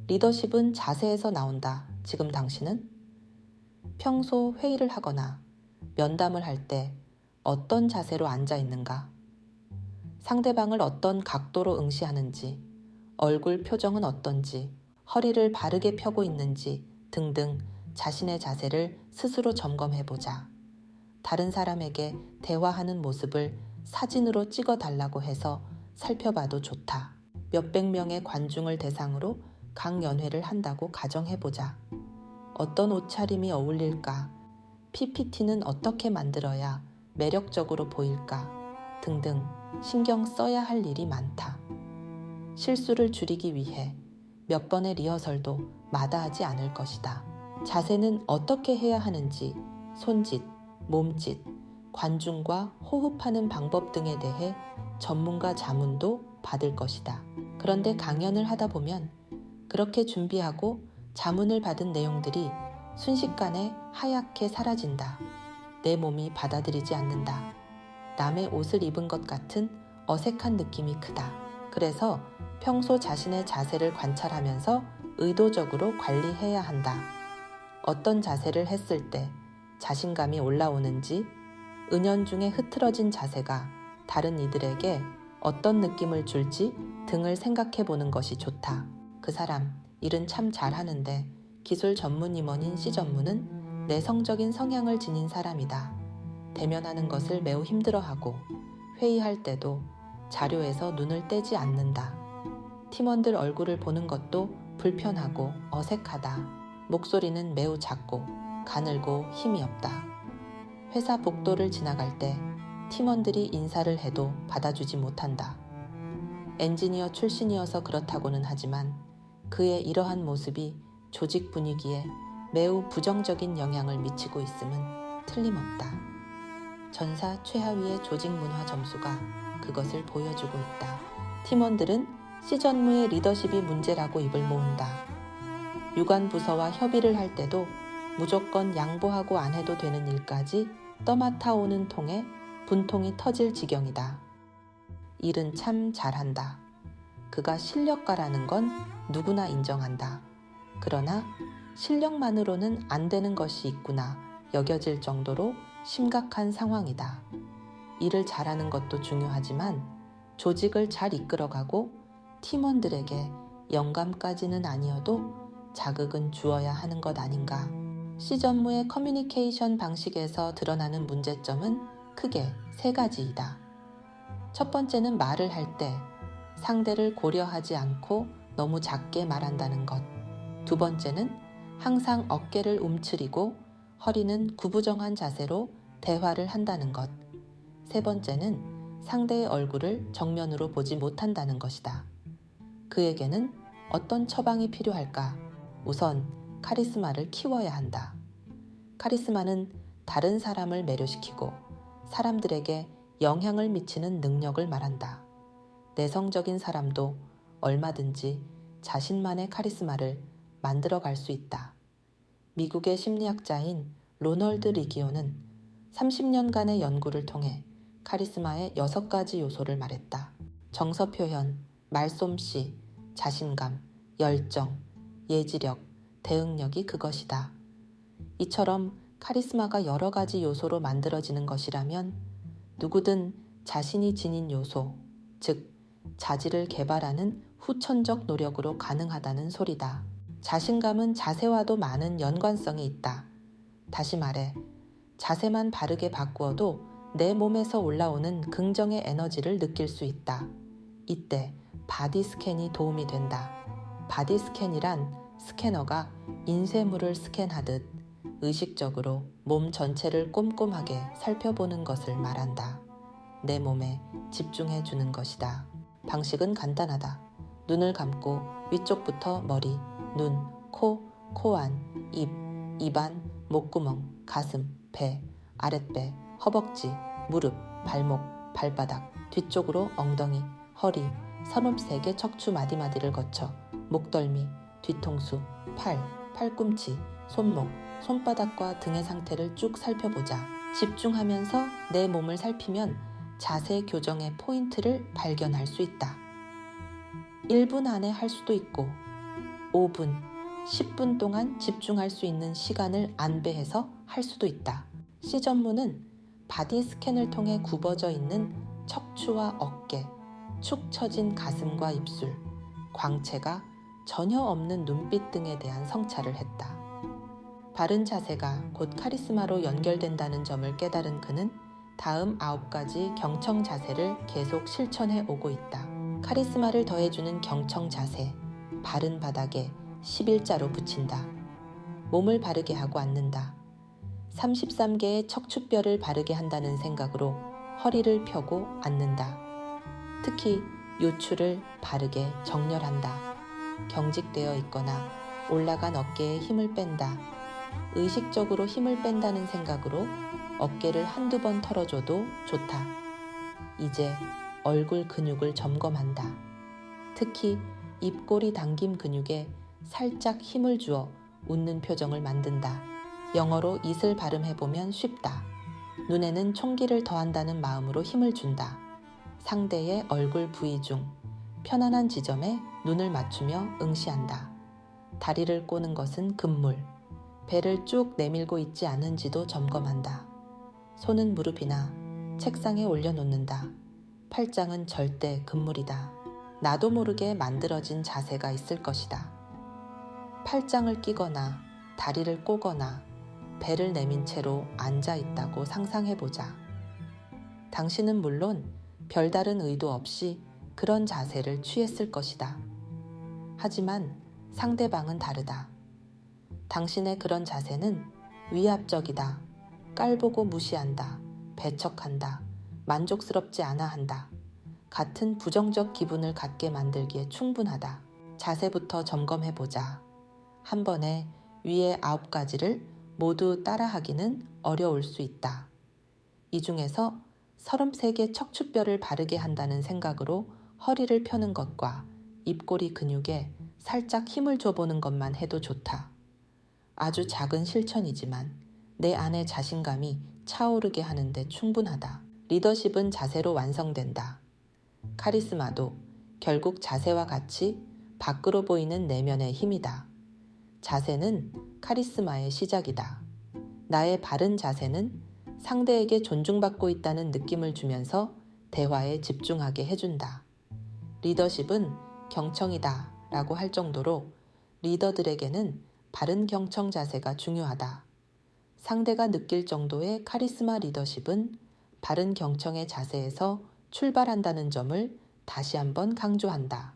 리더십은 자세에서 나온다. 지금 당신은? 평소 회의를 하거나 면담을 할 때 어떤 자세로 앉아 있는가? 상대방을 어떤 각도로 응시하는지, 얼굴 표정은 어떤지, 허리를 바르게 펴고 있는지 등등 자신의 자세를 스스로 점검해보자. 다른 사람에게 대화하는 모습을 사진으로 찍어달라고 해서 살펴봐도 좋다. 몇백 명의 관중을 대상으로 강연회를 한다고 가정해보자. 어떤 옷차림이 어울릴까? PPT는 어떻게 만들어야 매력적으로 보일까? 등등 신경 써야 할 일이 많다. 실수를 줄이기 위해 몇 번의 리허설도 마다하지 않을 것이다. 자세는 어떻게 해야 하는지 손짓, 몸짓, 관중과 호흡하는 방법 등에 대해 전문가 자문도 받을 것이다. 그런데 강연을 하다 보면 그렇게 준비하고 자문을 받은 내용들이 순식간에 하얗게 사라진다. 내 몸이 받아들이지 않는다. 남의 옷을 입은 것 같은 어색한 느낌이 크다. 그래서 평소 자신의 자세를 관찰하면서 의도적으로 관리해야 한다. 어떤 자세를 했을 때 자신감이 올라오는지, 은연중에 흐트러진 자세가 다른 이들에게 어떤 느낌을 줄지 등을 생각해 보는 것이 좋다. 그 사람 일은 참 잘하는데 기술 전문 임원인 C 전무는 내성적인 성향을 지닌 사람이다. 대면하는 것을 매우 힘들어하고 회의할 때도 자료에서 눈을 떼지 않는다. 팀원들 얼굴을 보는 것도 불편하고 어색하다. 목소리는 매우 작고 가늘고 힘이 없다. 회사 복도를 지나갈 때 팀원들이 인사를 해도 받아주지 못한다. 엔지니어 출신이어서 그렇다고는 하지만 그의 이러한 모습이 조직 분위기에 매우 부정적인 영향을 미치고 있음은 틀림없다. 전사 최하위의 조직 문화 점수가 그것을 보여주고 있다. 팀원들은 C 전무의 리더십이 문제라고 입을 모은다. 유관 부서와 협의를 할 때도 무조건 양보하고 안 해도 되는 일까지 떠맡아오는 통에 분통이 터질 지경이다. 일은 참 잘한다. 그가 실력가라는 건 누구나 인정한다. 그러나 실력만으로는 안 되는 것이 있구나 여겨질 정도로 심각한 상황이다. 일을 잘하는 것도 중요하지만 조직을 잘 이끌어가고 팀원들에게 영감까지는 아니어도 자극은 주어야 하는 것 아닌가. C 전무의 커뮤니케이션 방식에서 드러나는 문제점은 크게 세 가지이다. 첫 번째는 말을 할 때 상대를 고려하지 않고 너무 작게 말한다는 것. 두 번째는 항상 어깨를 움츠리고 허리는 구부정한 자세로 대화를 한다는 것. 세 번째는 상대의 얼굴을 정면으로 보지 못한다는 것이다. 그에게는 어떤 처방이 필요할까? 우선 카리스마를 키워야 한다. 카리스마는 다른 사람을 매료시키고 사람들에게 영향을 미치는 능력을 말한다. 내성적인 사람도 얼마든지 자신만의 카리스마를 만들어갈 수 있다. 미국의 심리학자인 로널드 리기오는 30년간의 연구를 통해 카리스마의 6가지 요소를 말했다. 정서 표현, 말솜씨, 자신감, 열정, 예지력, 대응력이 그것이다. 이처럼 카리스마가 여러 가지 요소로 만들어지는 것이라면 누구든 자신이 지닌 요소, 즉 자질을 개발하는 후천적 노력으로 가능하다는 소리다. 자신감은 자세와도 많은 연관성이 있다. 다시 말해, 자세만 바르게 바꾸어도 내 몸에서 올라오는 긍정의 에너지를 느낄 수 있다. 이때 바디 스캔이 도움이 된다. 바디 스캔이란 스캐너가 인쇄물을 스캔하듯 의식적으로 몸 전체를 꼼꼼하게 살펴보는 것을 말한다. 내 몸에 집중해 주는 것이다. 방식은 간단하다. 눈을 감고 위쪽부터 머리, 눈, 코, 코안, 입, 입안, 목구멍, 가슴, 배, 아랫배, 허벅지, 무릎, 발목, 발바닥, 뒤쪽으로 엉덩이, 허리, 선읍색의 척추 마디마디를 거쳐 목덜미, 뒤통수, 팔, 팔꿈치, 손목, 손바닥과 등의 상태를 쭉 살펴보자. 집중하면서 내 몸을 살피면 자세 교정의 포인트를 발견할 수 있다. 1분 안에 할 수도 있고 5분, 10분 동안 집중할 수 있는 시간을 안배해서 할 수도 있다. C 전문은 바디 스캔을 통해 굽어져 있는 척추와 어깨, 축 처진 가슴과 입술, 광채가 전혀 없는 눈빛 등에 대한 성찰을 했다. 바른 자세가 곧 카리스마로 연결된다는 점을 깨달은 그는 다음 9가지 경청 자세를 계속 실천해 오고 있다. 카리스마를 더해주는 경청 자세, 바른 바닥에 11자로 붙인다. 몸을 바르게 하고 앉는다. 33개의 척추뼈를 바르게 한다는 생각으로 허리를 펴고 앉는다. 특히 요추를 바르게 정렬한다. 경직되어 있거나 올라간 어깨에 힘을 뺀다. 의식적으로 힘을 뺀다는 생각으로 어깨를 한두 번 털어줘도 좋다. 이제 얼굴 근육을 점검한다. 특히 입꼬리 당김 근육에 살짝 힘을 주어 웃는 표정을 만든다. 영어로 이슬 발음해보면 쉽다. 눈에는 총기를 더한다는 마음으로 힘을 준다. 상대의 얼굴 부위 중 편안한 지점에 눈을 맞추며 응시한다. 다리를 꼬는 것은 금물, 배를 쭉 내밀고 있지 않은지도 점검한다. 손은 무릎이나 책상에 올려놓는다. 팔짱은 절대 금물이다. 나도 모르게 만들어진 자세가 있을 것이다. 팔짱을 끼거나 다리를 꼬거나 배를 내민 채로 앉아 있다고 상상해보자. 당신은 물론 별다른 의도 없이 그런 자세를 취했을 것이다. 하지만 상대방은 다르다. 당신의 그런 자세는 위압적이다. 깔보고 무시한다. 배척한다. 만족스럽지 않아 한다. 같은 부정적 기분을 갖게 만들기에 충분하다. 자세부터 점검해보자. 한 번에 위의 9가지를 모두 따라하기는 어려울 수 있다. 이 중에서 33개 척추뼈를 바르게 한다는 생각으로 허리를 펴는 것과 입꼬리 근육에 살짝 힘을 줘보는 것만 해도 좋다. 아주 작은 실천이지만 내 안의 자신감이 차오르게 하는데 충분하다. 리더십은 자세로 완성된다. 카리스마도 결국 자세와 같이 밖으로 보이는 내면의 힘이다. 자세는 카리스마의 시작이다. 나의 바른 자세는 상대에게 존중받고 있다는 느낌을 주면서 대화에 집중하게 해준다. 리더십은 경청이다 라고 할 정도로 리더들에게는 바른 경청 자세가 중요하다. 상대가 느낄 정도의 카리스마 리더십은 바른 경청의 자세에서 출발한다는 점을 다시 한번 강조한다.